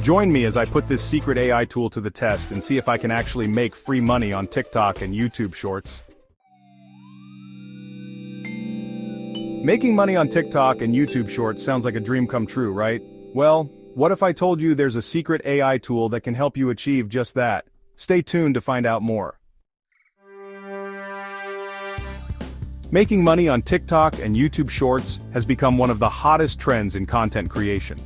Join me as I put this secret AI tool to the test and see if I can actually make free money on TikTok and YouTube Shorts. Making money on TikTok and YouTube Shorts sounds like a dream come true, right? Well, what if I told you there's a secret AI tool that can help you achieve just that? Stay tuned to find out more. Making money on TikTok and YouTube Shorts has become one of the hottest trends in content creation.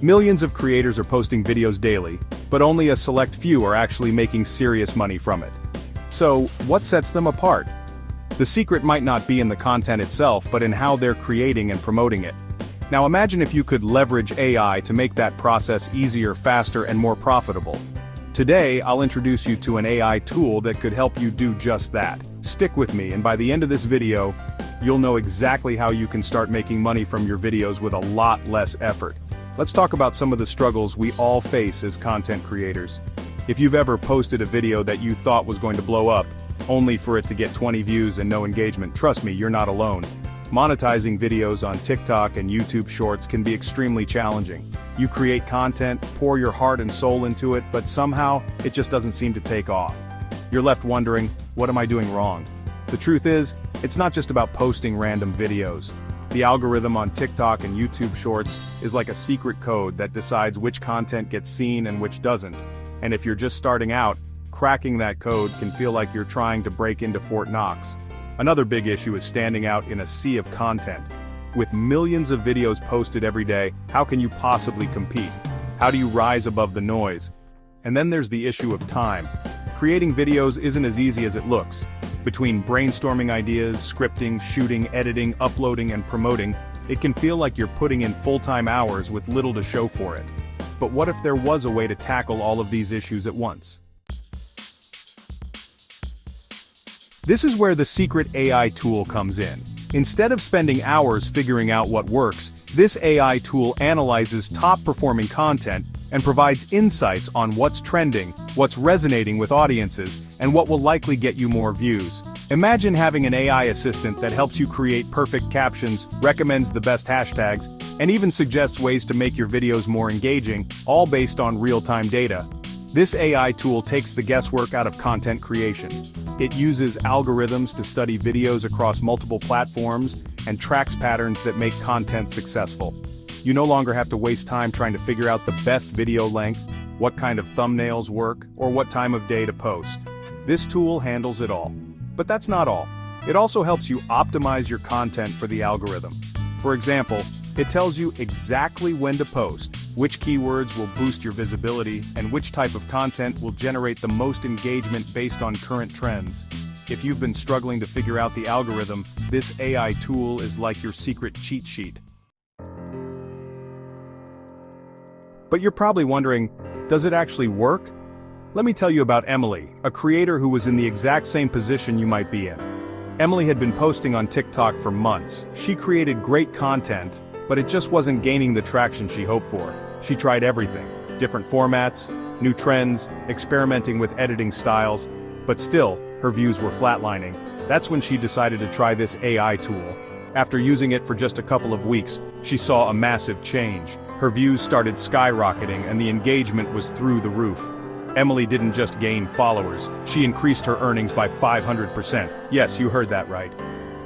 Millions of creators are posting videos daily, but only a select few are actually making serious money from it. So, what sets them apart? The secret might not be in the content itself, but in how they're creating and promoting it. Now imagine if you could leverage AI to make that process easier, faster, and more profitable. Today, I'll introduce you to an AI tool that could help you do just that. Stick with me, and by the end of this video, you'll know exactly how you can start making money from your videos with a lot less effort. Let's talk about some of the struggles we all face as content creators. If you've ever posted a video that you thought was going to blow up, only for it to get 20 views and no engagement, trust me, you're not alone. Monetizing videos on TikTok and YouTube Shorts can be extremely challenging. You create content, pour your heart and soul into it, but somehow, it just doesn't seem to take off. You're left wondering, what am I doing wrong? The truth is, it's not just about posting random videos. The algorithm on TikTok and YouTube Shorts is like a secret code that decides which content gets seen and which doesn't. And if you're just starting out, cracking that code can feel like you're trying to break into Fort Knox. Another big issue is standing out in a sea of content. With millions of videos posted every day, how can you possibly compete? How do you rise above the noise? And then there's the issue of time. Creating videos isn't as easy as it looks. Between brainstorming ideas, scripting, shooting, editing, uploading, and promoting, it can feel like you're putting in full-time hours with little to show for it. But what if there was a way to tackle all of these issues at once? This is where the secret AI tool comes in. Instead of spending hours figuring out what works, this AI tool analyzes top-performing content and provides insights on what's trending, what's resonating with audiences, and what will likely get you more views. Imagine having an AI assistant that helps you create perfect captions, recommends the best hashtags, and even suggests ways to make your videos more engaging, all based on real-time data. This AI tool takes the guesswork out of content creation. It uses algorithms to study videos across multiple platforms and tracks patterns that make content successful. You no longer have to waste time trying to figure out the best video length, what kind of thumbnails work, or what time of day to post. This tool handles it all. But that's not all. It also helps you optimize your content for the algorithm. For example, it tells you exactly when to post, which keywords will boost your visibility, and which type of content will generate the most engagement based on current trends. If you've been struggling to figure out the algorithm, this AI tool is like your secret cheat sheet. But you're probably wondering, does it actually work? Let me tell you about Emily, a creator who was in the exact same position you might be in. Emily had been posting on TikTok for months. She created great content, but it just wasn't gaining the traction she hoped for. She tried everything, different formats, new trends, experimenting with editing styles, but still, her views were flatlining. That's when she decided to try this AI tool. After using it for just a couple of weeks, she saw a massive change. Her views started skyrocketing and the engagement was through the roof. Emily didn't just gain followers, she increased her earnings by 500%. Yes, you heard that right.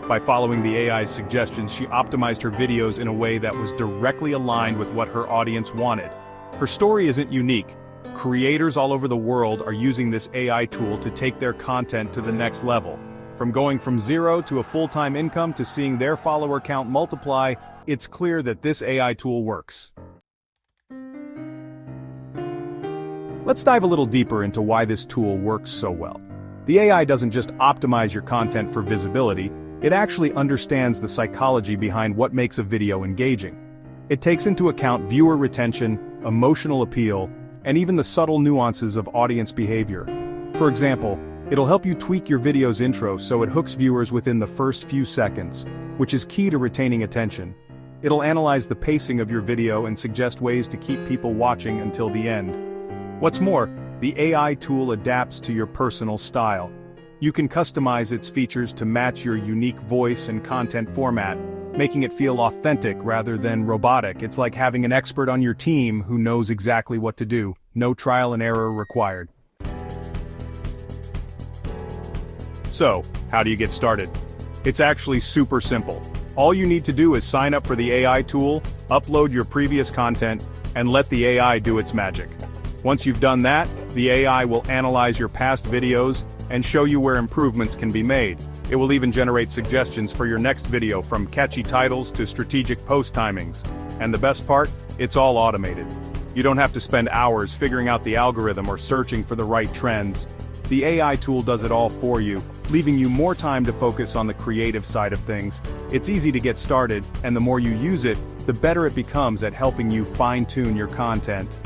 By following the AI's suggestions, she optimized her videos in a way that was directly aligned with what her audience wanted. Her story isn't unique. Creators all over the world are using this AI tool to take their content to the next level. From going from zero to a full-time income to seeing their follower count multiply, it's clear that this AI tool works. Let's dive a little deeper into why this tool works so well. The AI doesn't just optimize your content for visibility, it actually understands the psychology behind what makes a video engaging. It takes into account viewer retention, emotional appeal, and even the subtle nuances of audience behavior. For example, it'll help you tweak your video's intro so it hooks viewers within the first few seconds, which is key to retaining attention. It'll analyze the pacing of your video and suggest ways to keep people watching until the end. What's more, the AI tool adapts to your personal style. You can customize its features to match your unique voice and content format, making it feel authentic rather than robotic. It's like having an expert on your team who knows exactly what to do. No trial and error required. So, how do you get started? It's actually super simple. All you need to do is sign up for the AI tool, upload your previous content, and let the AI do its magic. Once you've done that, the AI will analyze your past videos and show you where improvements can be made. It will even generate suggestions for your next video, from catchy titles to strategic post timings. And the best part? It's all automated. You don't have to spend hours figuring out the algorithm or searching for the right trends. The AI tool does it all for you, leaving you more time to focus on the creative side of things. It's easy to get started, and the more you use it, the better it becomes at helping you fine-tune your content.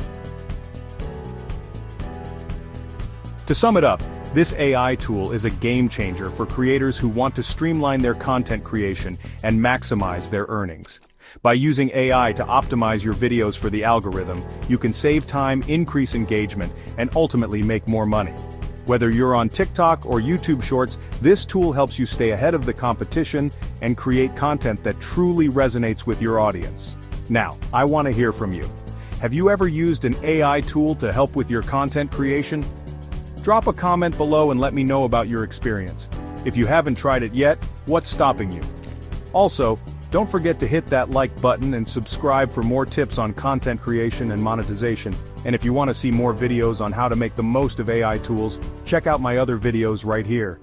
To sum it up, this AI tool is a game changer for creators who want to streamline their content creation and maximize their earnings. By using AI to optimize your videos for the algorithm, you can save time, increase engagement, and ultimately make more money. Whether you're on TikTok or YouTube Shorts, this tool helps you stay ahead of the competition and create content that truly resonates with your audience. Now, I want to hear from you. Have you ever used an AI tool to help with your content creation? Drop a comment below and let me know about your experience. If you haven't tried it yet, what's stopping you? Also, don't forget to hit that like button and subscribe for more tips on content creation and monetization. And if you want to see more videos on how to make the most of AI tools, check out my other videos right here.